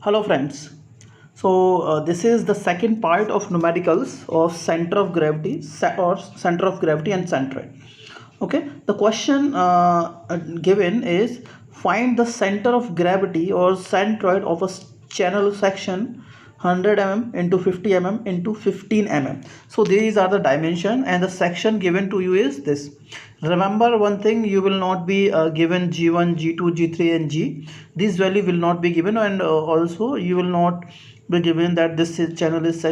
Hello friends. This is the second part of numericals of center of gravity or center of gravity and centroid. Okay, the question given is find the center of gravity or centroid of a channel section 100 mm into 50 mm into 15 mm. So these are the dimension and the section given to you is this. Remember one thing, you will not be given g1, g2, g3 and g. This value will not be given, and also you will not be given that this channel is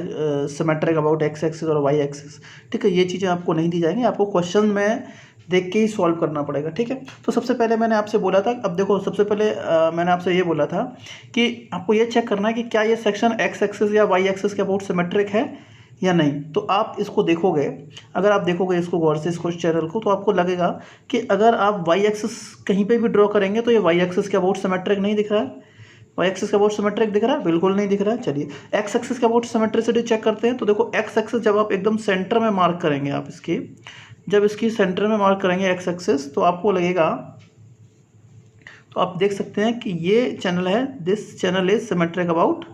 symmetric about x axis और y axis. ठीक है, ये चीज़ें आपको नहीं दी जाएंगी, आपको question में देख के ही सॉल्व करना पड़ेगा. ठीक है, तो सबसे पहले मैंने आपसे बोला था, अब देखो सबसे पहले मैंने आपसे ये बोला था कि आपको ये चेक करना है कि क्या ये सेक्शन एक्स एक्सिस या वाई एक्सिस के अबाउट सिमेट्रिक है या नहीं. तो आप इसको देखोगे, अगर आप देखोगे इसको गौर से, इसको चैनल को, तो आपको लगेगा कि अगर आप वाई एक्सिस कहीं पे भी ड्रॉ करेंगे तो ये वाई एक्सिस के अबाउट सिमेट्रिक नहीं दिख रहा है. वाई एक्सिस के अबाउट सिमेट्रिक दिख रहा है? बिल्कुल नहीं दिख रहा है. चलिए एक्स एक्सिस के अबाउट सिमेट्रिसिटी चेक करते हैं. तो देखो एक्स एक्सिस जब आप एकदम सेंटर में मार्क करेंगे, आप इसकी जब इसकी सेंटर में मार्क करेंगे एक्स एक्सिस, तो आपको लगेगा, तो आप देख सकते हैं कि ये चैनल है, this channel is symmetric about,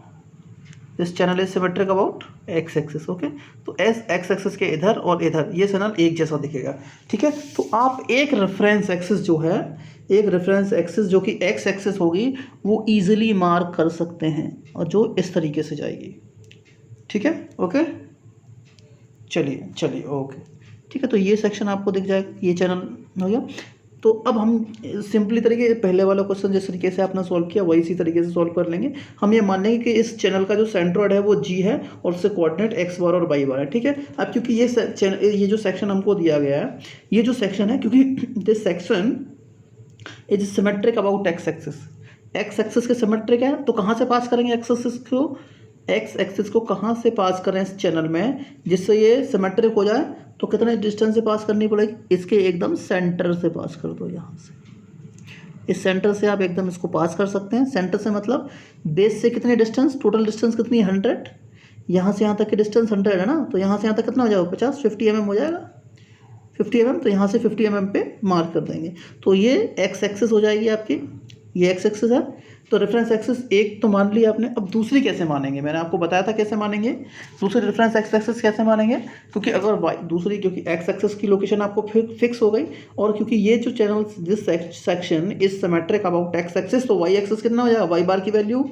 this channel is symmetric about X axis. Okay, तो एक्स एक्सिस के इधर और इधर ये चैनल एक जैसा दिखेगा. ठीक है, तो आप एक रेफरेंस एक्सिस जो है, एक रेफरेंस एक्सिस जो कि एक्स एक्सिस होगी, वो इजीली मार्क कर सकते हैं और जो इस तरीके से जाएगी. ठीक है, ओके, चलिए ओके. ठीक है, तो ये सेक्शन आपको दिख जाएगा, ये चैनल हो गया. तो अब हम सिंपली तरीके पहले वाला क्वेश्चन जिस तरीके से आपने सॉल्व किया वही इसी तरीके से सॉल्व कर लेंगे. हम ये मान लेंगे कि इस चैनल का जो सेंट्रॉइड है वो जी है और उससे कोऑर्डिनेट एक्स बार और वाई बार है. ठीक है, अब क्योंकि ये जो सेक्शन हमको दिया गया है, ये जो सेक्शन है, क्योंकि this section is symmetric about X axis, x axis के सिमेट्रिक है, तो कहाँ से पास करेंगे एक्स एक्सिस को, एक्स एक्सिस को कहाँ से पास करें इस चैनल में जिससे ये सिमेट्रिक हो जाए. तो कितने डिस्टेंस से पास करनी पड़ेगी, इसके एकदम सेंटर से पास कर दो. यहाँ से इस सेंटर से आप एकदम इसको पास कर सकते हैं. सेंटर से मतलब बेस से कितनी डिस्टेंस, टोटल डिस्टेंस कितनी है 100, यहाँ से यहाँ तक की डिस्टेंस 100 है ना, तो यहाँ से यहाँ तक कितना हो जाएगा 50 mm हो जाएगा, 50 mm. तो यहाँ से 50 mm पे मार्क कर देंगे. तो ये एक्स एक्सिस हो जाएगी आपकी, ये एक्स एक्सिस है. तो रेफरेंस एक्सिस एक तो मान लिया आपने. अब दूसरी कैसे मानेंगे, मैंने आपको बताया था कैसे मानेंगे. दूसरी रेफरेंस एक्स एक्सिस कैसे मानेंगे, क्योंकि अगर वाई दूसरी, क्योंकि एक्स एक्सिस की लोकेशन आपको फिक्स हो गई, और क्योंकि ये जो channel this section is symmetric about X axis, तो वाई एक्सिस कितना हो जाएगा, वाई बार की value,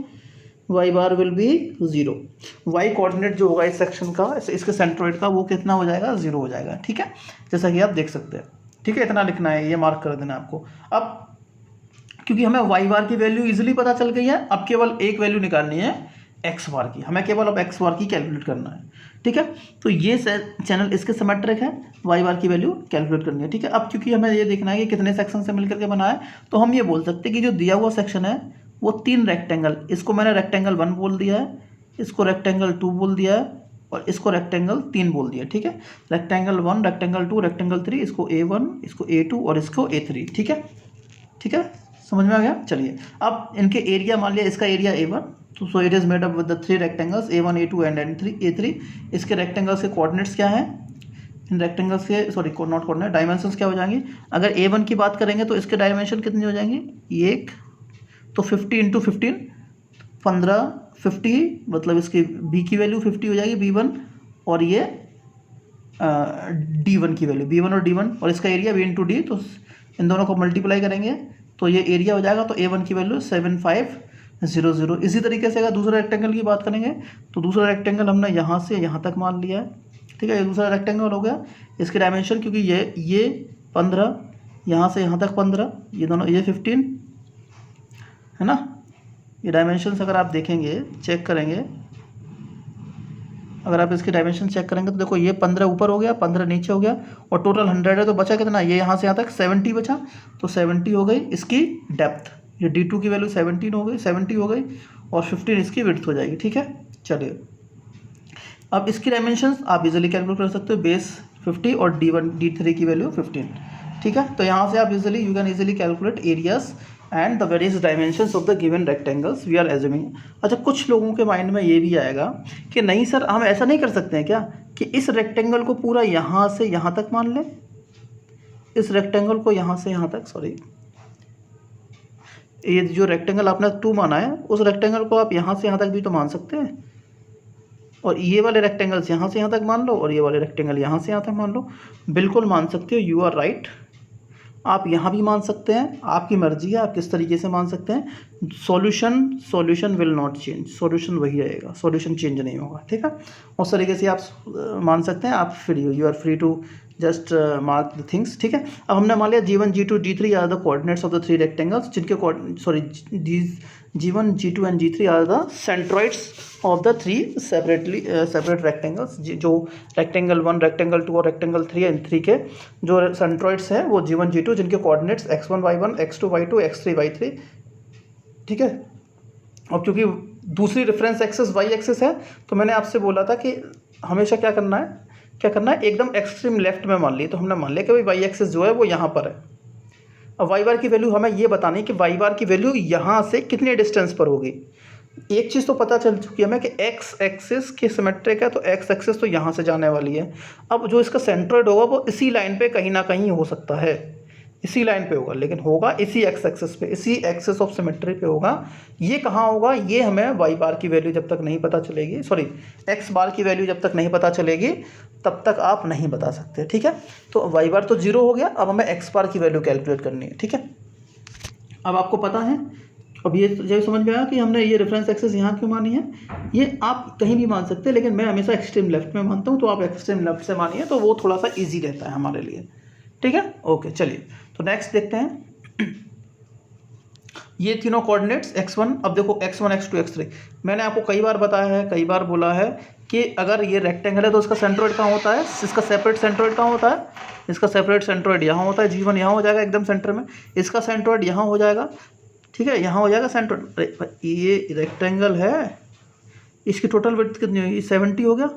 Y bar will be 0. Y coordinate जो होगा इस सेक्शन का, इसके सेंट्रोइड का, वो कितना हो जाएगा, 0 हो जाएगा. ठीक है, जैसा कि आप देख सकते हैं. ठीक है, इतना लिखना है, ये मार्क कर देना आपको. अब क्योंकि हमें वाई बार की वैल्यू इजीली पता चल गई है, अब केवल एक वैल्यू निकालनी है एक्स बार की, हमें केवल अब एक्स बार की कैलकुलेट करना है. ठीक है, तो ये चैनल इसके सिमेट्रिक है, वाई बार की वैल्यू कैलकुलेट करनी है. ठीक है, अब क्योंकि हमें ये देखना है कि कितने सेक्शन से मिलकर के बना है, तो हम ये बोल सकते हैं कि जो दिया हुआ सेक्शन है वो 3 रेक्टेंगल, इसको मैंने रेक्टेंगल 1 बोल दिया है, इसको रेक्टेंगल 2 बोल दिया है, और इसको रेक्टेंगल 3 बोल दिया. ठीक है, रेक्टेंगल 1, रेक्टेंगल 2, रेक्टेंगल 3, इसको A1, इसको A2 और इसको A3. ठीक है, ठीक है, समझ में आ गया. चलिए अब इनके एरिया मान लिया, इसका एरिया A1, तो so it is made up with the 3 rectangles A1, A2 and A3. इसके रेक्टेंगल्स के कोऑर्डिनेट्स क्या हैं, इन रेक्टेंगल्स के, सॉरी नॉट कोऑर्डिनेट, डायमेंशंस क्या हो जाएंगी. अगर A1 की बात करेंगे तो इसके डायमेंशन कितनी हो जाएंगी, 1, तो 50 इंटू 15, 15, 50, मतलब इसकी B की वैल्यू 50 हो जाएगी, B1, और ये D1 की वैल्यू, B1 और D1, और इसका एरिया B इंटू D, तो इन दोनों को मल्टीप्लाई करेंगे तो ये एरिया हो जाएगा. तो A1 की वैल्यू 7500. इसी तरीके से अगर दूसरे रेक्टेंगल की बात करेंगे तो दूसरा रेक्टेंगल हमने यहाँ से यहाँ तक मान लिया है. ठीक है, ये दूसरा रेक्टेंगल हो गया. इसके डायमेंशन, क्योंकि ये 15, यहाँ से यहाँ तक 15, ये दोनों, ये 15 है ना. ये डायमेंशंस अगर आप देखेंगे, चेक करेंगे, अगर आप इसके डायमेंशन चेक करेंगे तो देखो ये 15 ऊपर हो गया, 15 नीचे हो गया, और टोटल 100 है, तो बचा कितना, ये यहाँ से यहाँ तक 70 बचा. तो 70 हो गई इसकी डेप्थ, ये D2 की वैल्यू 70 हो गई, और 15 इसकी विड्थ हो जाएगी. ठीक है, चलिए अब इसकी डायमेंशंस आप इजीली कैलकुलेट कर सकते हो, बेस 50 और D1 D3 की वैल्यू 15. ठीक है, तो यहाँ से आप you can easily calculate areas and the various dimensions of the given rectangles we are assuming. अच्छा, कुछ लोगों के माइंड में ये भी आएगा कि नहीं सर, हम ऐसा नहीं कर सकते हैं क्या कि इस रेक्टेंगल को पूरा यहाँ से यहाँ तक मान लें, इस रेक्टेंगल को यहाँ से यहाँ तक, सॉरी, ये जो रेक्टेंगल आपने 2 माना है, उस रेक्टेंगल को आप यहाँ से यहाँ तक भी तो मान सकते हैं, और ये वाले रेक्टेंगल्स यहाँ से यहाँ तक मान लो, और ये वाले रेक्टेंगल यहाँ से यहाँ तक मान लो। बिल्कुल मान सकते हो, यू आर राइट। आप यहाँ भी मान सकते हैं, आपकी मर्जी है आप किस तरीके से मान सकते हैं। Solution will not change, solution वही रहेगा, सॉल्यूशन चेंज नहीं होगा, ठीक है। उस तरीके से आप मान सकते हैं, आप फ्री हो, you are free to just mark the things, ठीक है। अब हमने मान लिया G1 G2 G3 are the coordinates of the 3 rectangles, जिनके G1 G2 and G3 are the centroids of the 3 separate rectangles. जो रेक्टेंगल 1, रेक्टेंगल 2 और रेक्टेंगल 3 एंड 3 के जो सेंट्रॉइड्स हैं वो G1 G2, जिनके coordinates x1 y1 x2 y2 x3 y3, ठीक है। और क्योंकि दूसरी रेफरेंस एक्सिस y एक्सिस है, तो मैंने आपसे बोला था कि हमेशा क्या करना है, एकदम एक्सट्रीम लेफ्ट में मान ली। तो हमने मान लिया कि भाई y एक्सिस जो है वो यहाँ पर है। अब y बार की वैल्यू हमें ये बतानी है कि y बार की वैल्यू यहाँ से कितने डिस्टेंस पर होगी। एक चीज़ तो पता चल चुकी है हमें कि x एक्सिस की सिमेट्रिक है, तो x एक्सिस तो यहाँ से जाने वाली है। अब जो इसका सेंट्रॉइड होगा वो इसी लाइन पे कहीं ना कहीं हो सकता है, इसी लाइन पे होगा, लेकिन होगा इसी x एक्सिस पे, इसी एक्सिस ऑफ सिमेट्री पे होगा। ये कहाँ होगा, ये हमें y बार की वैल्यू जब तक नहीं पता चलेगी, x बार की वैल्यू जब तक नहीं पता चलेगी तब तक आप नहीं बता सकते, ठीक है। तो y बार तो 0 हो गया, अब हमें x बार की वैल्यू कैलकुलेट करनी है, ठीक है। अब आपको पता है, अब ये समझ में आया कि हमने ये रेफरेंस एक्सिस यहाँ क्यों मानी है। ये आप कहीं भी मान सकते हैं, लेकिन मैं हमेशा एक्सट्रीम लेफ्ट में मानता हूँ, तो आप एक्सट्रीम लेफ्ट से मानिए, तो वो थोड़ा सा ईजी रहता है हमारे लिए, ठीक है। ओके, चलिए तो नेक्स्ट देखते हैं। ये तीनों कोऑर्डिनेट्स x1, अब देखो x1 x2 x3, मैंने आपको कई बार बताया है, कई बार बोला है कि अगर ये रेक्टेंगल है तो इसका सेंट्रॉइड कहाँ होता है, इसका सेपरेट सेंट्रॉइड कहाँ होता है, इसका सेपरेट सेंट्रॉइड यहाँ होता है, G1 यहाँ हो जाएगा एकदम सेंटर में, इसका सेंट्रॉइड यहाँ हो जाएगा, ठीक है, यहाँ हो जाएगा सेंट्रॉइड। ये रेक्टेंगल है, इसकी टोटल विड्थ कितनी होगी, 70 हो गया,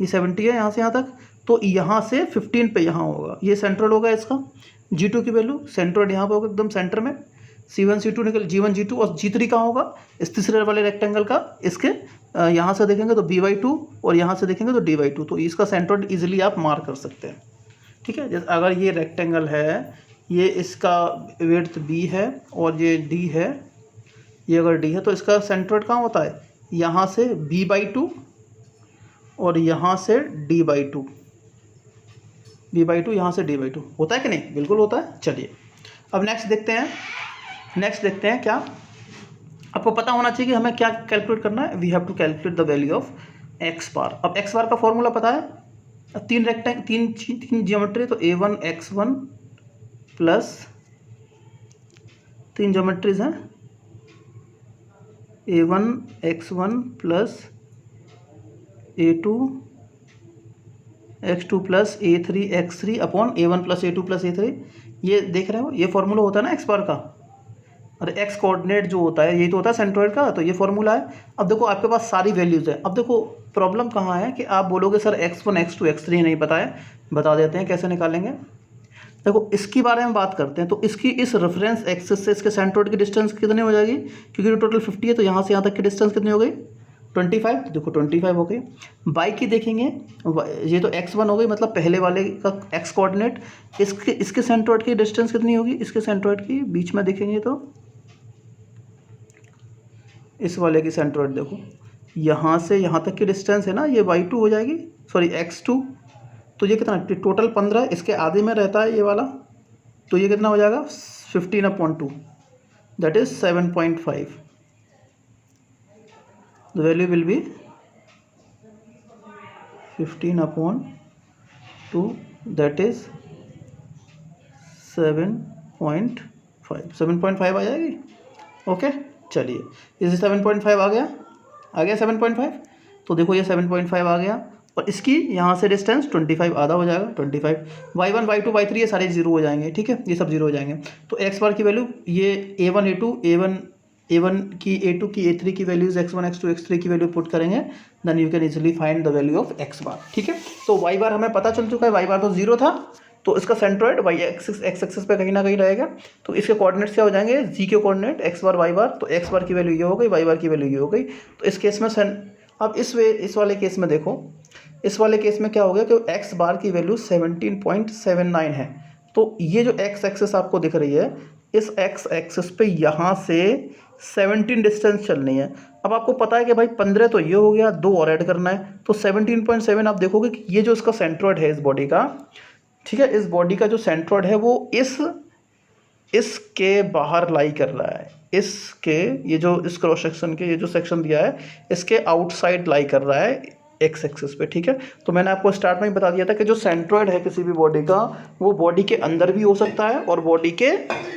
ये 70 है यहाँ से यहाँ तक, तो यहाँ से 15 पे यहाँ होगा, ये सेंट्रॉइड होगा इसका। G2 की वैल्यू सेंट्रॉइड यहाँ पे होगा एकदम सेंटर में, C1 C2 निकल G1 G2, और G3 कहाँ होगा, इस तीसरे वाले रेक्टेंगल का, इसके यहाँ से देखेंगे तो B/2 और यहाँ से देखेंगे तो D/2, तो इसका सेंट्रॉइड इजीली आप मार्क कर सकते हैं, ठीक है। जैसे अगर ये रेक्टेंगल है, ये इसका विड्थ B है और ये D है, ये अगर D है तो इसका सेंट्रॉइड कहाँ होता है, यहाँ से B/2 और यहाँ से D/2, B/2 यहाँ से D/2 होता है कि नहीं, बिल्कुल होता है। चलिए अब नेक्स्ट देखते हैं क्या आपको पता होना चाहिए कि हमें क्या कैलकुलेट करना है। We have to calculate the value of x bar. अब x बार का फॉर्मूला पता है, अब तीन ज्योमेट्री, तो a1 x1 प्लस 3 ज्योमेट्रीज हैं, a1 x1 plus a2 x2 plus a3 x3 upon a1 plus a2 plus a3। ये देख रहे हो, ये फॉर्मूला होता है ना x बार का, और x कोऑर्डिनेट जो होता है यही तो होता है सेंट्रॉइड का, तो ये फॉर्मूला है। अब देखो आपके पास सारी वैल्यूज़ है। अब देखो प्रॉब्लम कहाँ है कि आप बोलोगे सर x1 x2 x3 नहीं पता है, बता देते हैं कैसे निकालेंगे। देखो इसकी बारे में बात करते हैं, तो इसकी इस रेफरेंस एक्सिस से इसके सेंट्रॉइड की डिस्टेंस कितनी हो जाएगी, क्योंकि टोटल 50 है, तो यहाँ से यहाँ तक की डिस्टेंस कितनी हो गई, 25। देखो 25 हो गई। बाई की देखेंगे, ये तो x1 हो गई, मतलब पहले वाले का x कोऑर्डिनेट, इसके सेंट्रॉइड की डिस्टेंस कितनी होगी, इसके सेंट्रॉइड की बीच में देखेंगे तो इस वाले की सेंट्रॉइड देखो, यहाँ से यहाँ तक की डिस्टेंस है ना, ये y2 हो जाएगी, x2, तो ये कितना टोटल 15, इसके आधे में रहता है ये वाला, तो ये कितना हो जाएगा 15/2, that is 7.5। The value will be 15/2, that is 7.5 आ जाएगी। ओके चलिए, इसे 7.5 आ गया 7.5, तो देखो ये 7.5 आ गया, और इसकी यहाँ से डिस्टेंस 25 आधा हो जाएगा 25। y1 y2 y3 ये सारे जीरो हो जाएंगे, ठीक है, ये सब जीरो हो जाएंगे। तो x बार की वैल्यू ये a1 की a2 की a3 की वैल्यूज x1 x2 x3 की वैल्यू पुट करेंगे, then you can easily find the value of x bar, ठीक है। तो y बार हमें पता चल चुका है, y बार तो 0 था, तो इसका सेंट्रॉइड y एक्सिस पे कहीं ना कहीं रहेगा, तो इसके कोऑर्डिनेट्स क्या हो जाएंगे, g के कोऑर्डिनेट x बार y बार, तो x बार की वैल्यू ये हो गई, y बार की वैल्यू ये हो गई। तो इस केस में अब इस वाले केस में देखो, इस वाले केस में क्या हो गया कि x बार की वैल्यू 17.79 है, तो ये जो x एक्सिस आपको दिख रही है, इस एक्स एक्सिस पे यहाँ से 17 डिस्टेंस चलनी है। अब आपको पता है कि भाई 15 तो ये हो गया, 2 और ऐड करना है, तो 17.7 आप देखोगे कि ये जो इसका सेंट्रॉइड है इस बॉडी का, ठीक है, इस बॉडी का जो सेंट्रॉइड है वो इसके बाहर लाई कर रहा है, इसके ये जो इस क्रॉस सेक्शन के ये जो सेक्शन दिया है इसके आउटसाइड लाई कर रहा है एक्स एक्सिस पे, ठीक है। तो मैंने आपको स्टार्ट में ही बता दिया था कि जो सेंट्रॉइड है किसी भी बॉडी का वो बॉडी के अंदर भी हो सकता है और बॉडी के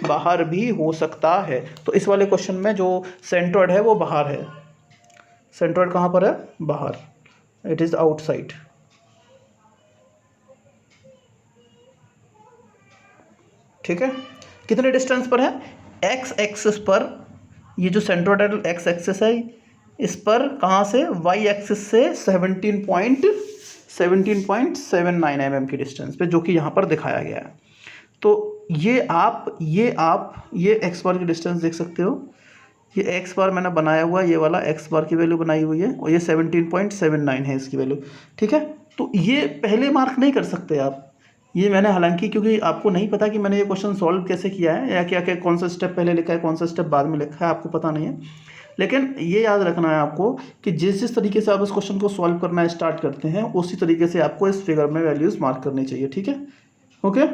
बाहर भी हो सकता है। तो इस वाले क्वेश्चन में जो सेंट्रॉइड है वो बाहर है। सेंट्रॉइड कहाँ पर है? बाहर, इट इज़ आउटसाइड। ठीक है, कितने डिस्टेंस पर है? एक्स एक्सिस पर, ये जो सेंट्रोइड एक्स एक्सिस है इस पर कहाँ से? वाई एक्सिस से 17.79 mm की डिस्टेंस पे, जो कि यहाँ पर दिखाया गया है। तो ये एक्स बार की डिस्टेंस देख सकते हो, ये एक्स बार मैंने बनाया हुआ, ये वाला एक्स बार की वैल्यू बनाई हुई है और ये 17.79 है इसकी वैल्यू, ठीक है। तो ये पहले मार्क नहीं कर सकते आप, ये मैंने हालांकि क्योंकि आपको नहीं पता कि मैंने ये क्वेश्चन सॉल्व कैसे किया है या क्या क्या कौन सा स्टेप पहले लिखा है कौन सा स्टेप बाद में लिखा है, आपको पता नहीं है। लेकिन ये याद रखना है आपको कि जिस तरीके से आप इस क्वेश्चन को सॉल्व करना स्टार्ट करते हैं उसी तरीके से आपको इस फिगर में वैल्यूज़ मार्क करनी चाहिए, ठीक है। ओके,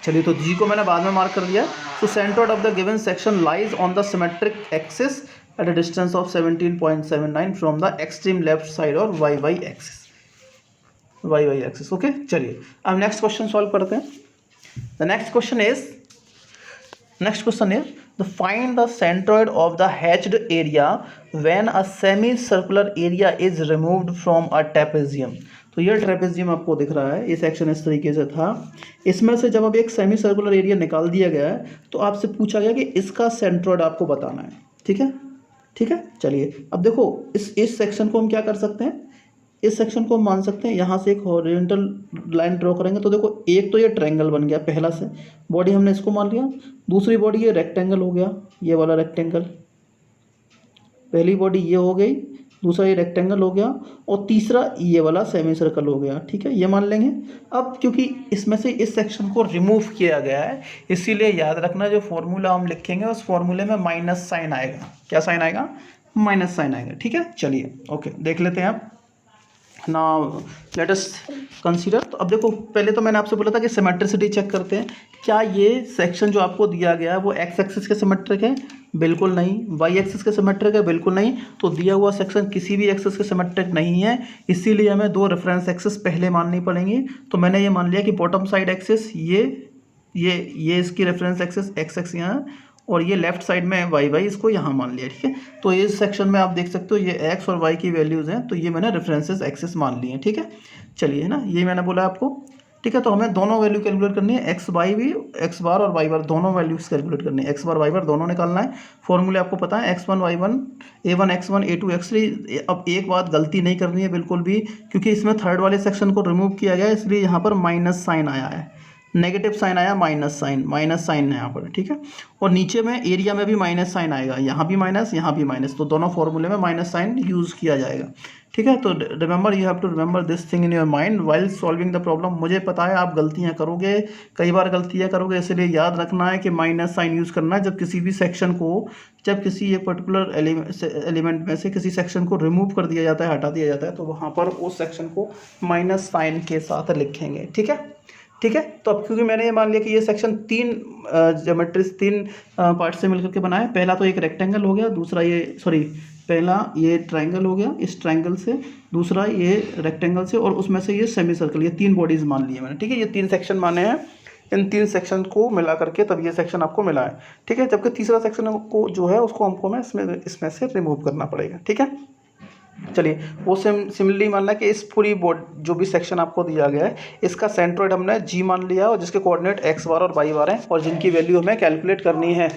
चलिए, तो जी को मैंने बाद में मार्क कर दिया। तो centroid of the given section lies on the symmetric axis at a distance of 17.79 from the extreme left side और वाई वाई एक्सिस। ओके, चलिए अब नेक्स्ट क्वेश्चन सॉल्व करते हैं। The next question is the find the centroid of the hatched area when a semi circular area is removed from a trapezium. तो ये trapezium आपको दिख रहा है, ये सेक्शन इस तरीके से था। इसमें से जब अब एक सेमी सर्कुलर एरिया निकाल दिया गया है तो आपसे पूछा गया कि इसका सेंट्रोइड आपको बताना है, ठीक है। ठीक है, चलिए अब देखो इस सेक्शन को हम क्या कर सकते हैं, इस सेक्शन को हम मान सकते हैं यहाँ से एक हॉरिजॉन्टल लाइन ड्रॉ करेंगे। तो देखो एक तो ये ट्रायंगल बन गया पहला से, बॉडी हमने इसको मान लिया। दूसरी बॉडी ये रेक्टेंगल हो गया, ये वाला रेक्टेंगल, पहली बॉडी ये हो गई, दूसरा ये रेक्टेंगल हो गया और तीसरा ये वाला सेमी सर्कल हो गया, ठीक है, ये मान लेंगे। अब क्योंकि इसमें से इस सेक्शन को रिमूव किया गया है इसीलिए याद रखना जो फॉर्मूला हम लिखेंगे उस फॉर्मूले में माइनस साइन आएगा। क्या साइन आएगा? माइनस साइन आएगा, ठीक है। चलिए ओके, देख लेते हैं आप नाउ लेट अस कंसीडर। तो अब देखो पहले तो मैंने आपसे बोला था कि सिमेट्रिसिटी चेक करते हैं, क्या ये सेक्शन जो आपको दिया गया है वो एक्स एक्सिस के सिमेट्रिक है? बिल्कुल नहीं। वाई एक्सिस के सिमेट्रिक है? बिल्कुल नहीं। तो दिया हुआ सेक्शन किसी भी एक्सिस के सिमेट्रिक नहीं है, इसीलिए हमें 2 रेफरेंस एक्सिस पहले माननी पड़ेंगी। तो मैंने ये मान लिया कि बॉटम साइड एक्सिस ये इसकी रेफरेंस एक्सिस एक्स एक्स यहाँ और ये लेफ्ट साइड में वाई वाई, इसको यहाँ मान लिया, ठीक है। तो इस सेक्शन में आप देख सकते हो ये एक्स और वाई की वैल्यूज़ हैं, तो ये मैंने रेफरेंसेस एक्सिस मान लिए हैं, ठीक है। चलिए, है ना, ये मैंने बोला आपको, ठीक है। तो हमें दोनों वैल्यू कैलकुलेट करनी है, एक्स बार और वाई बार दोनों वैल्यूज कैलकुलेट करनी है, एक्स बार वाई बार दोनों निकालना है। फॉर्मूले आपको पता है x1 y1 a1 x1 a2 x3। अब एक बात गलती नहीं करनी है बिल्कुल भी, क्योंकि इसमें थर्ड वाले सेक्शन को रिमूव किया गया है इसलिए यहाँ पर माइनस साइन आया है, नेगेटिव साइन आया, माइनस साइन है यहाँ पर, ठीक है। और नीचे में एरिया में भी माइनस साइन आएगा, यहाँ भी माइनस यहाँ भी माइनस, तो दोनों फॉर्मूले में माइनस साइन यूज़ किया जाएगा, ठीक है। तो remember, you have to remember this thing in your mind while solving the problem. मुझे पता है आप गलतियाँ करोगे, कई बार गलतियाँ करोगे, इसलिए याद रखना है कि माइनस साइन यूज़ करना है जब किसी भी सेक्शन को, जब किसी एक पर्टिकुलर एलिमेंट में से किसी सेक्शन को रिमूव कर दिया जाता है, हटा दिया जाता है, तो वहाँ पर उस सेक्शन को माइनस साइन के साथ लिखेंगे, ठीक है। ठीक है, तो अब क्योंकि मैंने ये मान लिया कि ये सेक्शन 3 ज्योमेट्रीज 3 पार्ट से मिलकर के बना है। पहला तो एक रेक्टेंगल हो गया, दूसरा पहला ये ट्रायंगल हो गया इस ट्रायंगल से, दूसरा ये रेक्टेंगल से और उसमें से ये सेमी सर्कल, ये 3 बॉडीज़ मान ली है मैंने, ठीक है। ये 3 सेक्शन माने हैं, इन 3 सेक्शन को मिला करके तब ये सेक्शन आपको मिला है, ठीक है। जबकि तीसरा सेक्शन को जो है उसको हमको इसमें से रिमूव करना पड़ेगा, ठीक है। चलिए, वो सिमिलरली मानना कि इस पूरी बोर्ड जो भी सेक्शन आपको दिया गया है इसका सेंट्रोइड हमने जी मान लिया और जिसके कोऑर्डिनेट एक्स बार और वाई बार हैं और जिनकी वैल्यू हमें कैलकुलेट करनी है,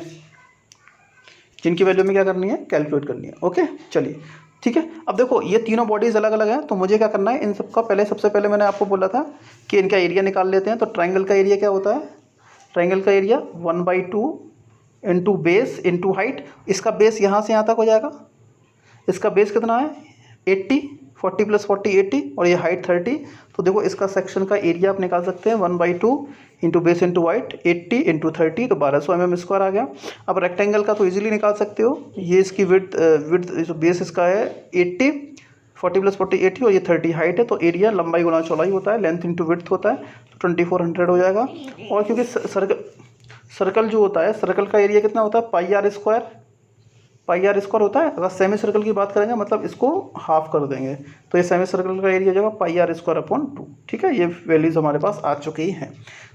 कैलकुलेट करनी है। ओके, चलिए ठीक है। अब देखो ये तीनों बॉडीज़ अलग अलग हैं, तो मुझे क्या करना है, इन सबका सबसे पहले मैंने आपको बोला था कि इनका एरिया निकाल लेते हैं। तो ट्रायंगल का एरिया क्या होता है? ट्रायंगल का area 1/2 into base into height. इसका बेस यहाँ से यहाँ तक हो जाएगा, इसका बेस कितना है 80, 40 + 40 80 और ये हाइट 30। तो देखो इसका सेक्शन का एरिया आप निकाल सकते हैं 1/2 into base into height 80 into 30 तो 1200 mm² आ गया। अब रेक्टेंगल का तो इजीली निकाल सकते हो, ये इसकी विड्थ बेस इसका है 80, 40 + 40 80 और ये 30 हाइट है, तो एरिया लंबाई गुना चौड़ाई होता है, लेंथ इंटू विड्थ होता है, तो 2400 हो जाएगा। और क्योंकि सर्कल जो होता है, सर्कल का एरिया कितना होता है पाई r² होता है। अगर सेमी सर्कल की बात करेंगे मतलब इसको हाफ कर देंगे, तो ये सेमी सर्कल का एरिया हो जाएगा πr²/2। ठीक है, ये वैल्यूज़ हमारे पास आ चुकी हैं।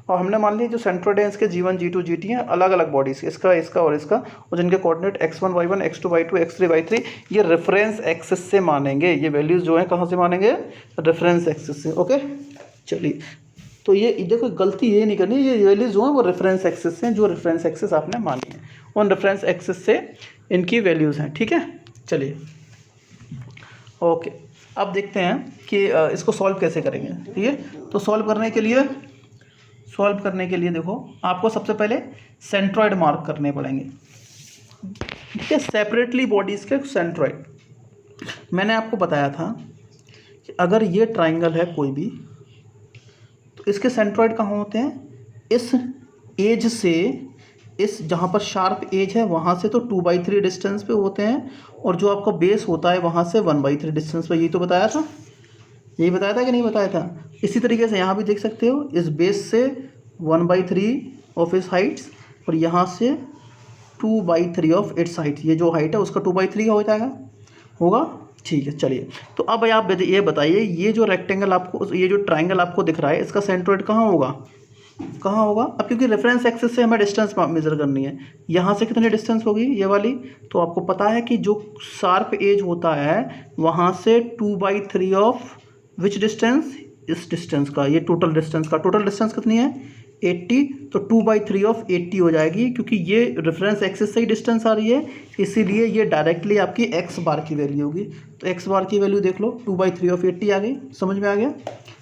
और हमने मान लिया जो सेंट्रोइड है इसके G1 G2 GT हैं, अलग अलग बॉडीज़, इसका और इसका, और जिनके coordinate x1 y1 x2 y2 x3 y3 ये रेफरेंस एक्सिस से मानेंगे। ये वैल्यूज़ जो हैं कहाँ से मानेंगे? रेफरेंस एक्सिस से। ओके, चलिए, तो ये देखो गलती ये नहीं करनी, ये वैल्यूज़ जो हैं वो रेफरेंस एक्सिस से, जो रेफरेंस एक्सिस आपने मानी है उन रेफरेंस एक्सिस से इनकी वैल्यूज़ हैं। ठीक है, चलिए ओके, अब देखते हैं कि इसको सॉल्व कैसे करेंगे। ठीक है, तो सॉल्व करने के लिए देखो आपको सबसे पहले सेंट्रॉइड मार्क करने पड़ेंगे। ठीक है, सेपरेटली बॉडीज़ के सेंट्रॉइड। मैंने आपको बताया था कि अगर ये ट्राइंगल है कोई भी, तो इसके सेंट्रॉइड कहाँ होते हैं? इस एज से, इस जहाँ पर शार्प एज है वहाँ से तो 2/3 डिस्टेंस पे होते हैं, और जो आपका बेस होता है वहाँ से 1/3 डिस्टेंस पे। यही तो बताया था, यही बताया था कि नहीं बताया था? इसी तरीके से यहाँ भी देख सकते हो, इस बेस से 1/3 ऑफ इस हाइट्स और यहाँ से 2/3 ऑफ इट्स हाइट। ये जो हाइट है उसका 2/3 हो जाएगा, होगा। ठीक है, चलिए, तो अब आप ये बताइए, ये जो रेक्टेंगल आपको, ये जो ट्राइंगल आपको दिख रहा है, इसका सेंट्रोइड कहाँ होगा? अब क्योंकि रेफरेंस एक्सिस से हमें डिस्टेंस मेज़र करनी है, यहाँ से कितनी डिस्टेंस होगी ये वाली, तो आपको पता है कि जो शार्प एज होता है वहाँ से 2/3 ऑफ विच डिस्टेंस, इस डिस्टेंस का, ये टोटल डिस्टेंस कितनी है? 80, तो 2/3 ऑफ 80 हो जाएगी, क्योंकि ये रेफरेंस एक्सिस से ही डिस्टेंस आ रही है, इसीलिए ये डायरेक्टली आपकी x बार की वैल्यू होगी। तो x बार की वैल्यू देख लो, 2/3 ऑफ 80 आ गई, समझ में आ गया?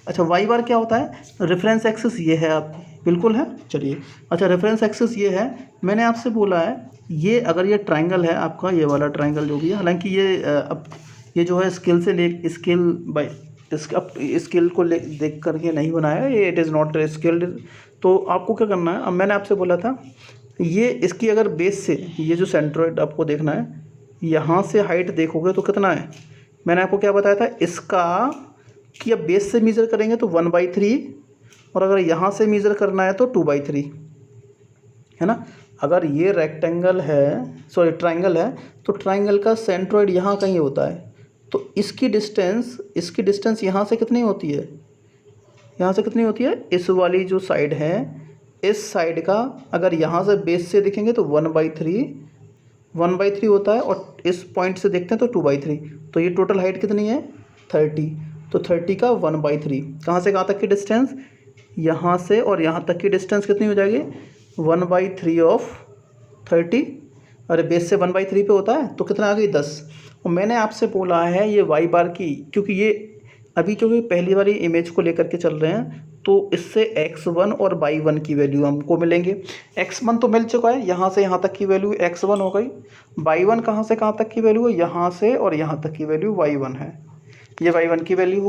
अच्छा, y बार क्या होता है? रेफरेंस एक्सिस ये है आपकी, बिल्कुल है। चलिए, अच्छा, रेफरेंस एक्सिस ये है, मैंने आपसे बोला है ये अगर ये ट्राइंगल है आपका, ये वाला ट्राइंगल जो भी है, हालांकि ये अब ये जो है स्केल को देख करके नहीं बनाया है, ये इट इज़ नॉट स्केल्ड। तो आपको क्या करना है, अब मैंने आपसे बोला था ये इसकी अगर बेस से, ये जो सेंट्रोइड आपको देखना है, यहाँ से हाइट देखोगे तो कितना है? मैंने आपको क्या बताया था इसका, कि अब बेस से मेज़र करेंगे तो 1/3, और अगर यहाँ से मेज़र करना है तो 2/3, है ना। अगर ये रेक्टेंगल है, सॉरी ट्राइंगल है, तो ट्राइंगल का सेंट्रोइड यहाँ कहीं होता है, तो इसकी डिस्टेंस यहाँ से कितनी होती है? यहाँ से कितनी होती है? इस वाली जो साइड है, इस साइड का अगर यहाँ से बेस से देखेंगे तो 1/3 होता है, और इस पॉइंट से देखते हैं तो 2/3, तो ये टोटल हाइट कितनी है? 30, तो 30 का 1/3, कहाँ से कहाँ तक की डिस्टेंस? यहाँ से और यहाँ तक की डिस्टेंस कितनी हो जाएगी? 1/3 ऑफ 30, अरे बेस से 1/3 पे होता है, तो कितना आ गई? 10। और मैंने आपसे बोला है ये y बार की, क्योंकि ये अभी क्योंकि पहली वाली इमेज को लेकर के चल रहे हैं, तो इससे x1 और y1 की वैल्यू हमको मिलेंगे। x1 तो मिल चुका है, यहाँ से यहाँ तक की वैल्यू x1 हो गई, y1 कहाँ से कहाँ तक की वैल्यू है? यहाँ से और यहाँ तक की वैल्यू y1 है, ये y1 की वैल्यू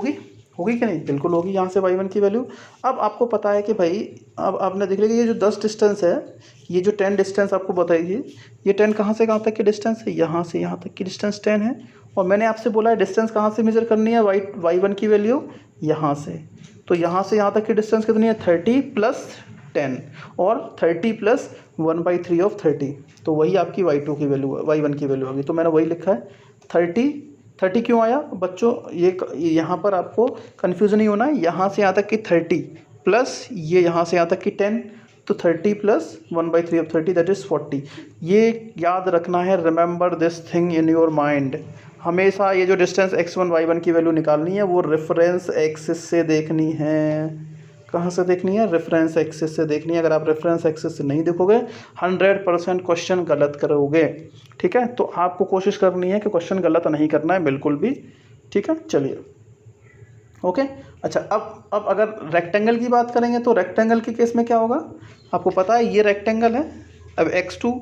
होगी कि नहीं? बिल्कुल होगी, यहाँ से y1 की वैल्यू। अब आपको पता है कि भाई, अब आपने देख लिया कि ये जो 10 डिस्टेंस है, ये जो 10 डिस्टेंस आपको बताइए, ये 10 कहाँ से कहाँ तक की डिस्टेंस है? यहाँ से यहाँ तक की डिस्टेंस 10 है, और मैंने आपसे बोला है डिस्टेंस कहाँ से मेज़र करनी है? y1 की वैल्यू यहाँ से, तो यहाँ से यहाँ तक की डिस्टेंस कितनी है? 30 + 10, और 30 + 1/3 ऑफ 30, तो वही आपकी y2 की वैल्यू, y1 की वैल्यू होगी। तो मैंने वही लिखा है 30 क्यों आया बच्चों? ये यहाँ पर आपको कन्फ्यूज़न नहीं होना है, यहाँ से यहाँ तक की 30 प्लस ये यहाँ से यहाँ तक की 10, तो 30 + 1/3 ऑफ 30 दैट इज़ 40। ये याद रखना है, remember this thing in your mind. हमेशा ये जो डिस्टेंस x1 y1 की वैल्यू निकालनी है वो रेफरेंस एक्सिस से देखनी है। कहाँ से देखनी है? रेफरेंस एक्सिस से देखनी है। अगर आप रेफरेंस एक्सिस से नहीं देखोगे 100% क्वेश्चन गलत करोगे। ठीक है, तो आपको कोशिश करनी है कि क्वेश्चन गलत नहीं करना है बिल्कुल भी। ठीक है, चलिए ओके। अच्छा, अब अगर रेक्टेंगल की बात करेंगे तो रेक्टेंगल के केस में क्या होगा? आपको पता है ये रेक्टेंगल है, अब x2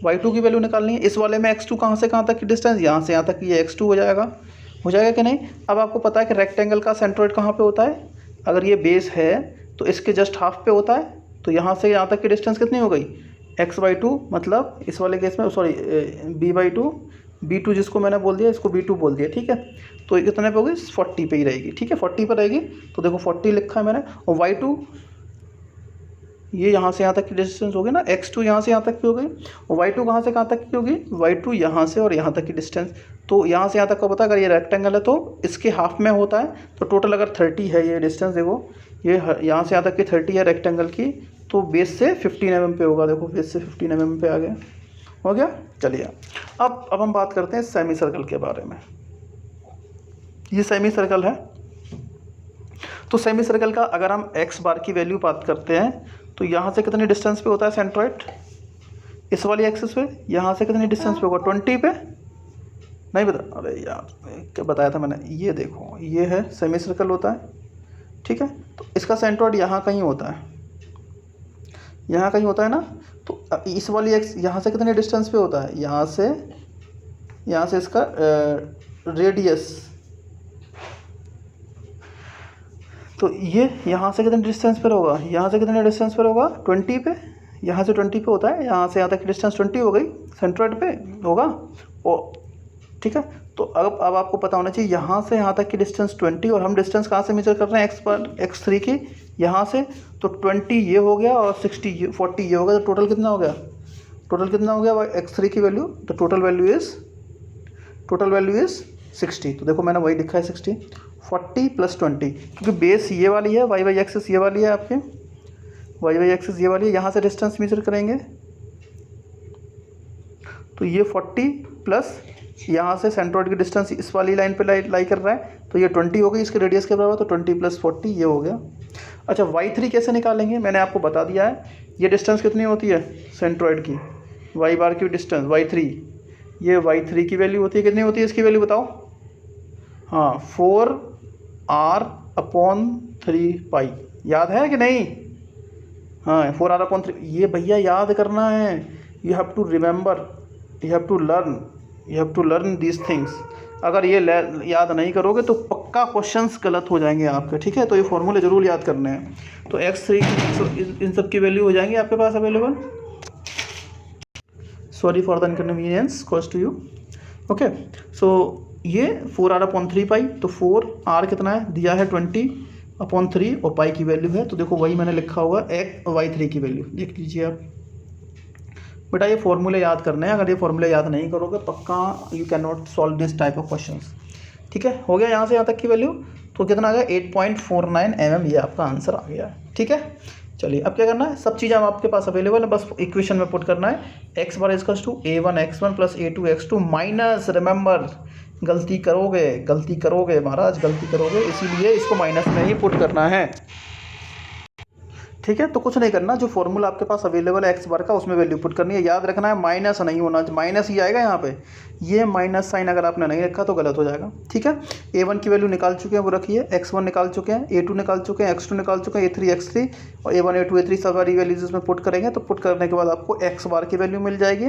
y2 की वैल्यू निकालनी है। इस वाले में x2 कहाँ से कहाँ तक की डिस्टेंस? यहाँ से यहाँ तक, ये x2 हो जाएगा, हो जाएगा कि नहीं। अब आपको पता है कि रेक्टेंगल का सेंट्रोइड कहाँ पे होता है, अगर ये बेस है तो इसके जस्ट हाफ पे होता है, तो यहाँ से यहाँ तक की डिस्टेंस कितनी हो गई, x/2, मतलब इस वाले केस में सॉरी b/2, b2 जिसको मैंने बोल दिया इसको b2 बोल दिया, ठीक है। तो ये कितने पे होगी, 40 पे ही रहेगी, ठीक है, 40 पे रहेगी। तो देखो 40 लिखा है मैंने, और y2 ये यहाँ से यहाँ तक की डिस्टेंस होगी ना, x2 यहाँ से यहाँ तक की हो गई, और y2 कहाँ से कहाँ तक की होगी, y2 यहाँ से और यहाँ तक की डिस्टेंस। तो यहाँ से यहाँ तक का पता, अगर ये रेक्टेंगल है तो इसके हाफ में होता है, तो टोटल अगर 30 है ये डिस्टेंस, देखो ये यहाँ से यहाँ तक की 30 है रेक्टेंगल की, तो बेस से 15 mm पे होगा, देखो बेस से 15 mm पे आ गया, हो गया। चलिए अब हम बात करते हैं सेमी सर्कल के बारे में। ये सेमी सर्कल है, तो सेमी सर्कल का अगर हम x बार की वैल्यू बात करते हैं तो यहाँ से कितनी डिस्टेंस पे होता है सेंट्रोइड, इस वाली एक्सिस पे, यहाँ से कितनी डिस्टेंस पे होगा, 20 पे, नहीं बता, अरे यार क्या बताया था मैंने, ये देखो ये है सेमी सर्कल होता है, ठीक है। तो इसका सेंट्रोइड यहाँ कहीं होता है, यहाँ कहीं होता है ना। तो इस वाली एक्स यहाँ से कितने डिस्टेंस पे होता है, यहाँ से इसका रेडियस, तो ये यहाँ से कितने डिस्टेंस पर होगा, यहाँ से कितने डिस्टेंस पर होगा, 20 पे, यहाँ से 20 पे होता है, यहाँ से यहाँ तक की डिस्टेंस 20 हो गई, सेंट्रोइड पे होगा, और ठीक है। तो अब आपको पता होना चाहिए यहाँ से यहाँ तक की डिस्टेंस 20, और हम डिस्टेंस कहाँ से मेजर कर रहे हैं, x3 की, यहाँ से, तो 20 ये हो गया और 40 ये हो गया, तो टोटल कितना हो गया, x3 की वैल्यू, तो टोटल वैल्यू इज़ 60। तो देखो मैंने वही लिखा है 60, 40 + 20, क्योंकि बेस ये वाली है, y एक्सिस ये वाली है आपके, y एक्सिस ये वाली है, यहाँ से डिस्टेंस मेजर करेंगे तो ये 40 प्लस यहाँ से सेंट्रोइड की डिस्टेंस इस वाली लाइन पे लाई कर रहा है, तो ये 20 हो गई इसके रेडियस के बराबर, तो 20 + 40 ये हो गया। अच्छा y3 कैसे निकालेंगे, मैंने आपको बता दिया है, ये डिस्टेंस कितनी होती है सेंट्रोइड की, y बार की डिस्टेंस y3, ये y3 की वैल्यू होती है, कितनी होती है इसकी वैल्यू बताओ, हाँ 4r/3π, याद है कि नहीं, हाँ 4r/3, ये भैया याद करना है, you have to remember, you have to learn these things. अगर ये याद नहीं करोगे तो पक्का क्वेश्चंस गलत हो जाएंगे आपके, ठीक है। तो ये फॉर्मूले ज़रूर याद करने हैं। तो x3 इन सब की वैल्यू हो जाएंगी आपके पास available, sorry for the inconvenience cost to you, okay. So ये 4r/3π, तो 4r कितना है दिया है 20/3 और पाई की वैल्यू है, तो देखो वही मैंने लिखा हुआ y3 की वैल्यू देख लीजिए आप। बेटा ये फॉर्मूले याद करने हैं, अगर ये फॉर्मूले याद नहीं करोगे पक्का you can not solve this type of questions, ठीक है। हो गया यहाँ से यहाँ तक की वैल्यू, तो कितना आ गया 8.49 mm, ये आपका आंसर आ गया, ठीक है। चलिए अब क्या करना है, सब चीज़ें आपके पास अवेलेबल है, बस इक्वेशन में पुट करना है, x bar is = a1x1 + a2x2 minus, remember गलती करोगे महाराज, गलती करोगे, इसीलिए इसको माइनस में ही पुट करना है, ठीक है। तो कुछ नहीं करना, जो फॉर्मूला आपके पास अवेलेबल है x बार का उसमें वैल्यू पुट करनी है, याद रखना है माइनस नहीं होना, माइनस ही आएगा यहाँ पे, ये माइनस साइन अगर आपने नहीं रखा तो गलत हो जाएगा, ठीक है। a1 की वैल्यू निकाल चुके हैं वो रखिए, x1 निकाल चुके हैं, a2 निकाल चुके हैं, x2 निकाल चुके हैं, a3 x3 और a1 a2 a3 सारी वैल्यूज इसमें पुट करेंगे, तो पुट करने के बाद आपको x बार की वैल्यू मिल जाएगी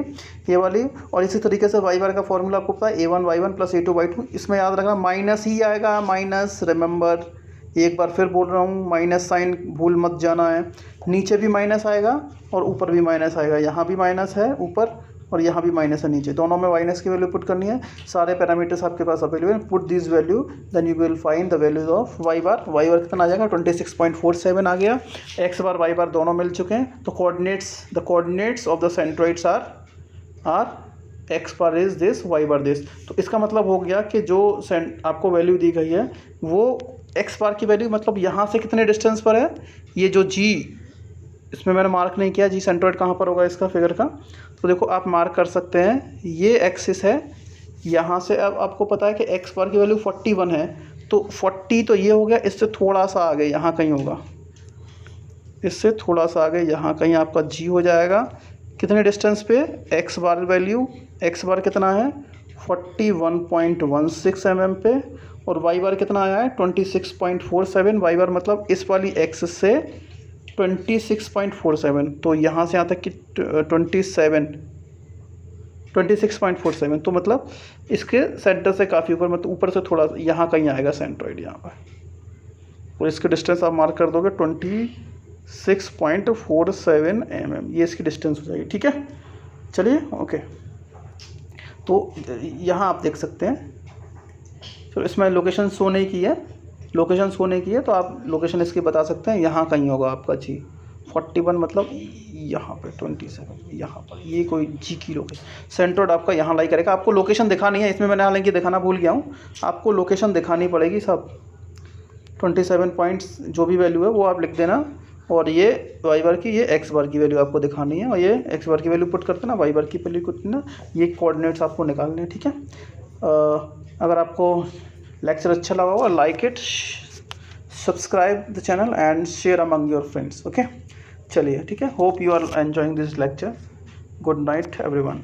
ये वाली। और इसी तरीके से y बार का फॉर्मूला आपको पता है a1 y1 + a2 y2, इसमें याद रखना माइनस ही आएगा, माइनस, रिमेंबर, एक बार फिर बोल रहा हूँ माइनस साइन भूल मत जाना है, नीचे भी माइनस आएगा और ऊपर भी माइनस आएगा, यहाँ भी माइनस है ऊपर और यहाँ भी माइनस है नीचे, दोनों में माइनस की वैल्यू पुट करनी है। सारे पैरामीटर्स आपके पास available, put this value then you will find the values of y bar कितना आ जाएगा 26.47 आ गया, x बार y बार दोनों मिल चुके हैं। तो coordinates of the centroids are x bar is this, y bar this. तो इसका मतलब हो गया कि जो आपको वैल्यू दी गई है वो x बार की वैल्यू, मतलब यहाँ से कितने डिस्टेंस पर है, ये जो g, इसमें मैंने मार्क नहीं किया, जी सेंट्रोइड कहाँ पर होगा इसका फिगर का, तो देखो आप मार्क कर सकते हैं, ये एक्सिस है, यहाँ से अब आपको पता है कि x बार की वैल्यू 41 है, तो 40 तो ये हो गया, इससे थोड़ा सा आगे यहाँ कहीं होगा, इससे थोड़ा सा आगे यहाँ कहीं आपका g हो जाएगा, कितने डिस्टेंस पे, x बार वैल्यू, x बार कितना है 41.16 mm पे, और y बार कितना आया है 26.47, y बार मतलब इस वाली एक्सिस से 26.47, तो यहाँ से यहाँ तक कि 27, 26.47, तो मतलब इसके सेंटर से काफ़ी ऊपर, मतलब ऊपर से थोड़ा यहाँ कहीं आएगा सेंट्रॉइड यहाँ पर। और इसकी डिस्टेंस आप मार्क कर दोगे 26.47 mm, ये इसकी डिस्टेंस हो जाएगी। ठीक है, चलिए ओके। तो यहाँ आप देख सकते हैं, तो इसमें लोकेशन शो नहीं की है, लोकेशन शो नहीं की है, तो आप लोकेशन इसकी बता सकते हैं यहाँ कहीं होगा आपका जी। 41 मतलब यहाँ पे 27 यहाँ पर, ये कोई जी की लोकेशन, सेंट्रोइड आपका यहाँ लाई करेगा। आपको लोकेशन दिखानी है, इसमें मैंने हालांकि दिखाना भूल गया हूँ, आपको लोकेशन दिखानी पड़ेगी सब। 27 पॉइंट्स जो भी वैल्यू है वो आप लिख देना, और ये वाई बार की, ये एक्स बार की वैल्यू आपको दिखानी है, और ये एक्स बार की वैल्यू पुट करते ना, वाई बार की वैल्यू पुट करना, ये कोऑर्डिनेट्स आपको निकालने हैं। ठीक है, अगर आपको लेक्चर अच्छा लगा हो, like it, subscribe the channel and share among your friends. Okay, चलिए ठीक है, hope you are enjoying this lecture. Good night everyone.